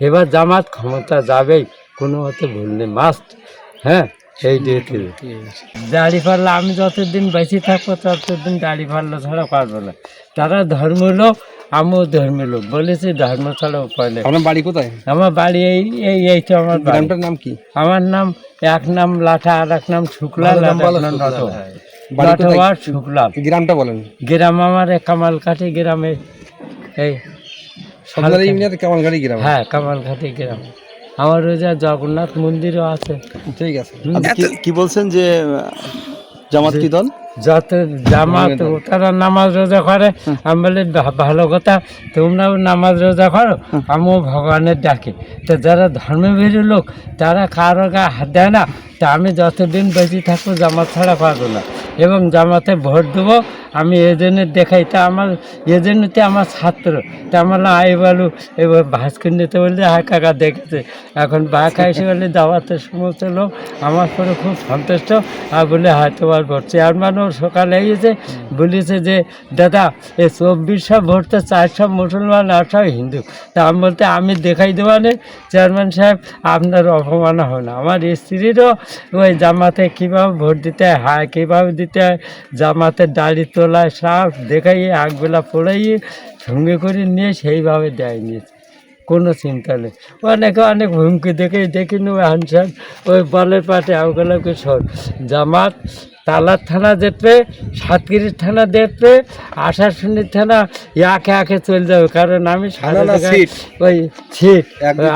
এবার জামাত ক্ষমতা যাবেই, কোনো মতে ভুল নেই, মাস্ট। হ্যাঁ, এই ডিউটি দাড়ি পাল্লা আমি যতদিন বেঁচে থাকবো ততদিন দাড়ি পাল্লা ছাড়া পারবো না। তারা ধর্ম লোক, আমিও ধর্ম লোক, বলেছি ধর্ম ছাড়া উপায় নেই। আপনার বাড়ি কোথায়? আমার বাড়ি এই তো আমার বাড়ি। গ্রামটার নাম কি? আমার নাম এক নাম লাঠা, আর এক নাম শুক্লা, শুক্লা। গ্রামটা বলেন। গ্রাম আমার কামালকাঠি গ্রামে, এই কামালঘাটি গ্রাম। হ্যাঁ, কামালকাঠি গ্রাম। আমার ওই যে জগন্নাথ মন্দিরও আছে। ঠিক আছে। কি বলছেন যে জামাত কি দল? যত জামাত তারা নামাজ রোজা করে, আমি বলি ভালো কথা, তোমরাও নামাজ রোজা করো, আমিও ভগবানের ডাকি। তো যারা ধর্মভীরু লোক তারা কারো গায়ে হাত দেয় না। তা আমি যতদিন বেঁচে থাকবো জামাত ছাড়া পারবো না, এবং জামাতে ভোট দেবো। আমি এজেন্টের দেখাই, তা আমার এজেন্টতে আমার ছাত্র, তা আমার আই বলু এবার ভাস্কর নিতে বললে হ্যাঁ কাকা দেখেছে। এখন বাঁকা এসে বলে দাওয়াতের সমস্ত লোক আমার পরে খুব সন্তুষ্ট, আর বলে হ্যাঁ তোমার ভোট। চেয়ারম্যানও সকালে এসেছে, বলেছে যে দাদা এই 2400 ভোট তো 400 মুসলমান আর 800 হিন্দু। তা আমি বলতে আমি দেখাই দেওয়া নেই চেয়ারম্যান সাহেব, আপনার অপমান হয় না। আমার স্ত্রীরও ওই জামাতে কীভাবে ভোট দিতে হয়, হ্যাঁ কীভাবে দিতে হয়, জামাতের দাড়ি তোলায় সব দেখাই, আগবেলা পড়াইয়ে সঙ্গে করে নিয়ে সেইভাবে দেয় নিয়েছে, কোনো চিন্তা নেই। অনেকে অনেক হুমকি দেখিনি হ্যান্ডসান ওই বলের পাটে ওগুলোকে সর। জামাত তালার থানা দেখবে, সাতগিরির থানা দেখবে, আশাশুনির থানা একে একে চলে যাবে, কারণ আমি ওই সিট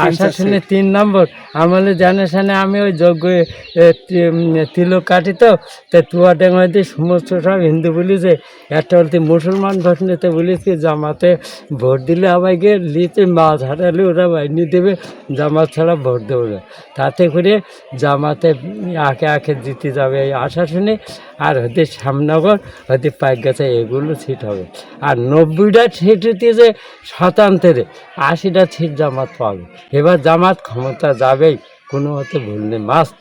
আশাশুনির 3 নম্বর আমলে জানে শানে আমি ওই যোগ্য তিলক কাটি। তো তুয়া ডেঙ্গাইতে সমস্ত সব হিন্দু বলেছে, একটা বলতে মুসলমান ভোট নিতে বলেছি, জামাতে ভোট দিলে আবার গিয়ে লিতে মাছ হারালে ওরা বাহিনী দেবে, জামাত ছাড়া ভোট দেবে না। তাতে করে জামাতে একে একে জিতে যাবে এই আশা শুনে। আর হতে শ্যামনগর হতে পাইকগাছা এগুলো সিট হবে। আর 90টা সিট হতেছে শতান্তরে, 80টা সিট জামাত পাবে। এবার জামাত ক্ষমতা যাবেই, কোনো মতে ভুল নেই, মাস্ট।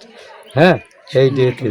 হ্যাঁ, এই ডিউটি।